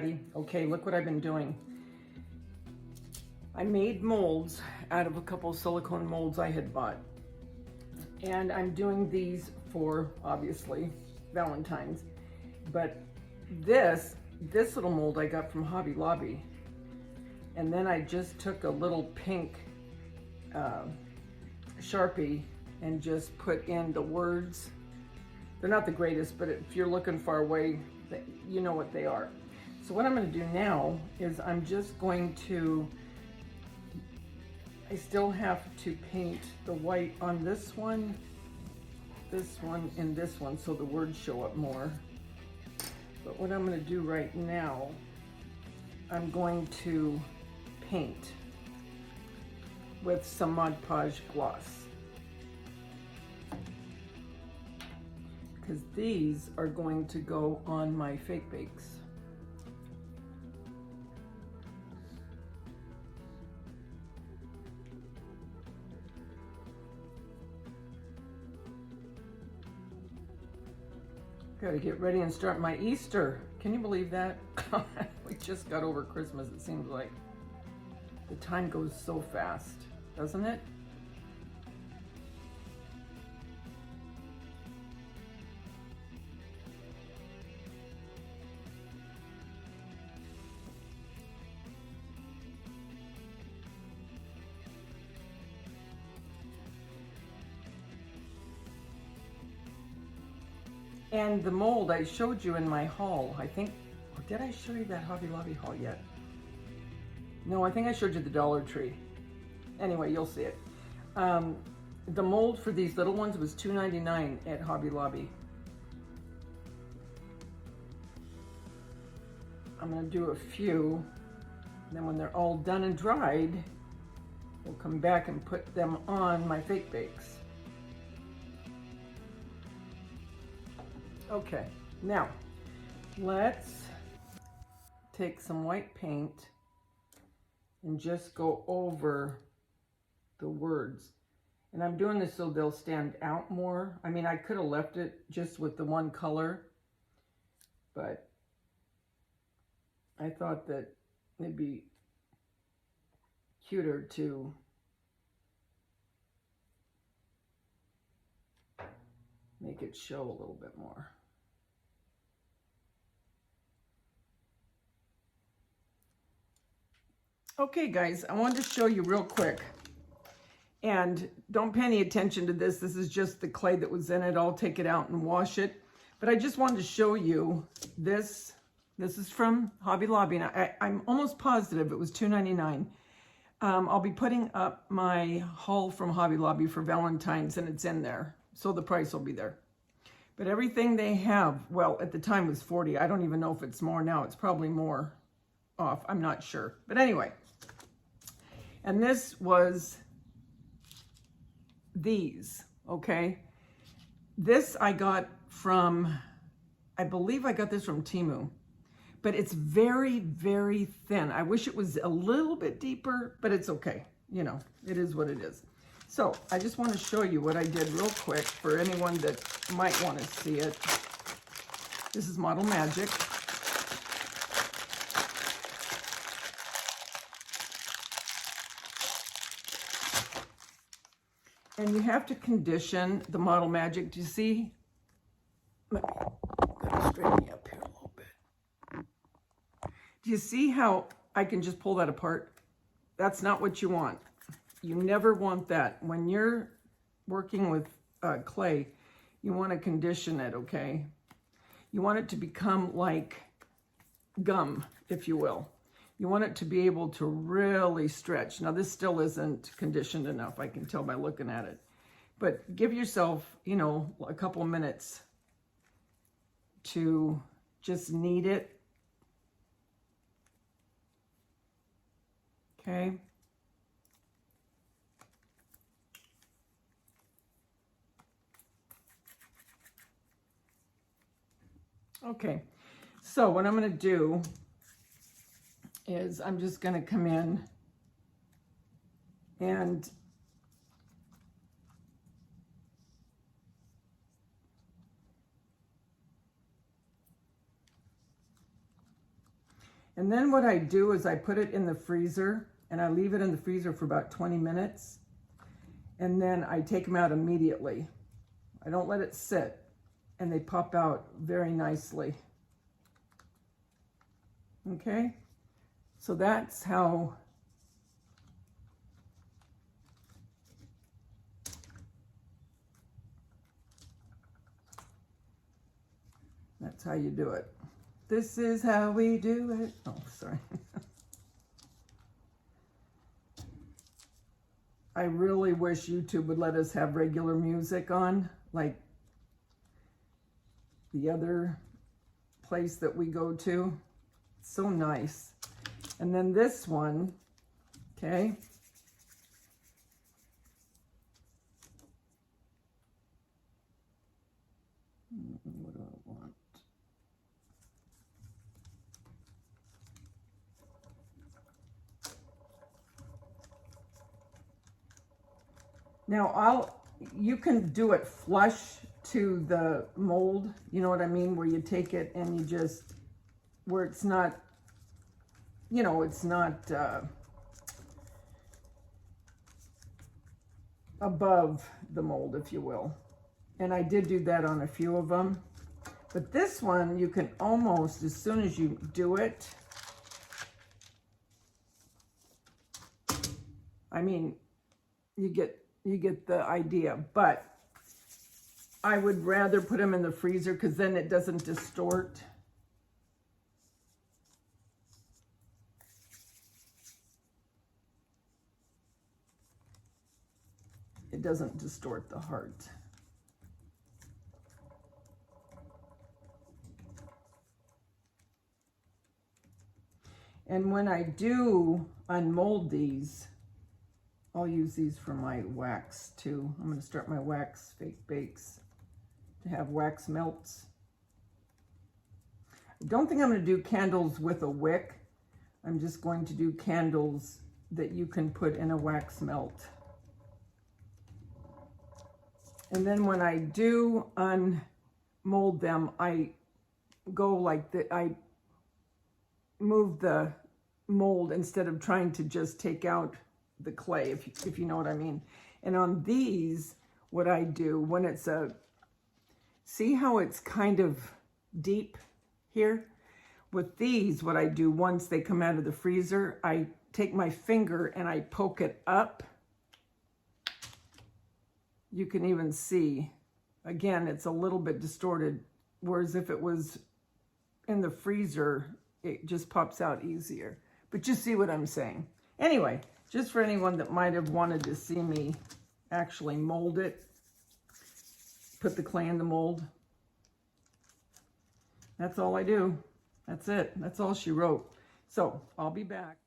everybody. Okay, look what I've been doing. I made molds out of a couple silicone molds I had bought. And I'm doing these for, obviously, Valentine's. But this little mold I got from Hobby Lobby. And then I just took a little pink Sharpie and just put in the words. They're not the greatest, but if you're looking far away, you know what they are. So what I'm going to do now is I'm just going to, I still have to paint the white on this one, and this one, so the words show up more. But what I'm going to do right now, I'm going to paint with some Mod Podge gloss. Because these are going to go on my fake bakes. Gotta get ready and start my Easter. Can you believe that? We just got over Christmas, it seems like. The time goes so fast, doesn't it? And the mold I showed you in my haul, I think, or did I show you that Hobby Lobby haul yet? No, I think I showed you the Dollar Tree. Anyway, you'll see it. The mold for these little ones was $2.99 at Hobby Lobby. I'm gonna do a few, then when they're all done and dried, we'll come back and put them on my fake bakes. Okay, now let's take some white paint and just go over the words. And I'm doing this so they'll stand out more. I mean, I could have left it just with the one color, but I thought that it'd be cuter to make it show a little bit more. Okay guys, I wanted to show you real quick, and don't pay any attention to this. This is just the clay that was in it. I'll take it out and wash it. But I just wanted to show you this. This is from Hobby Lobby, and I'm almost positive it was $2.99. I'll be putting up my haul from Hobby Lobby for Valentine's, and it's in there, so the price will be there. But everything they have, well, at the time was $40. I don't even know if it's more now. It's probably more off. I'm not sure. But anyway, and this was these, okay? This I got from, I believe I got this from Temu, but it's very, very thin. I wish it was a little bit deeper, but it's okay. You know, it is what it is. So I just want to show you what I did real quick for anyone that might want to see it. This is Model Magic. And you have to condition the Model Magic. Do you see? Let me kind of straighten you up here a little bit. Do you see how I can just pull that apart? That's not what you want. You never want that. When you're working with clay, you want to condition it, okay? You want it to become like gum, if you will. You want it to be able to really stretch. Now, this still isn't conditioned enough. I can tell by looking at it. But give yourself, you know, a couple of minutes to just knead it. Okay. Okay, so what I'm going to do is I'm just going to come in and And then what I do is I put it in the freezer, and I leave it in the freezer for about 20 minutes. And then I take them out immediately. I don't let it sit, and they pop out very nicely. Okay, so that's how you do it. This is how we do it. Oh, sorry. I really wish YouTube would let us have regular music on, like the other place that we go to. It's so nice. And then this one, okay. What do I want? Now you can do it flush to the mold, you know what I mean? Where you take it and you just, where it's not, you know, it's not above the mold, if you will. And I did do that on a few of them. But this one, you can almost, as soon as you do it, I mean, you get the idea. But I would rather put them in the freezer because then it doesn't distort. It doesn't distort the heart. And when I do unmold these, I'll use these for my wax too. I'm going to start my wax fake bakes to have wax melts. I don't think I'm going to do candles with a wick. I'm just going to do candles that you can put in a wax melt. And then when I do unmold them, I go like that. I move the mold instead of trying to just take out the clay, if you know what I mean. And on these, what I do when it's see how it's kind of deep here? With these, what I do once they come out of the freezer, I take my finger and I poke it up. You can even see, again, it's a little bit distorted, whereas if it was in the freezer, it just pops out easier. But you see what I'm saying. Anyway, just for anyone that might have wanted to see me actually mold it, put the clay in the mold, that's all I do. That's it. That's all she wrote. So I'll be back.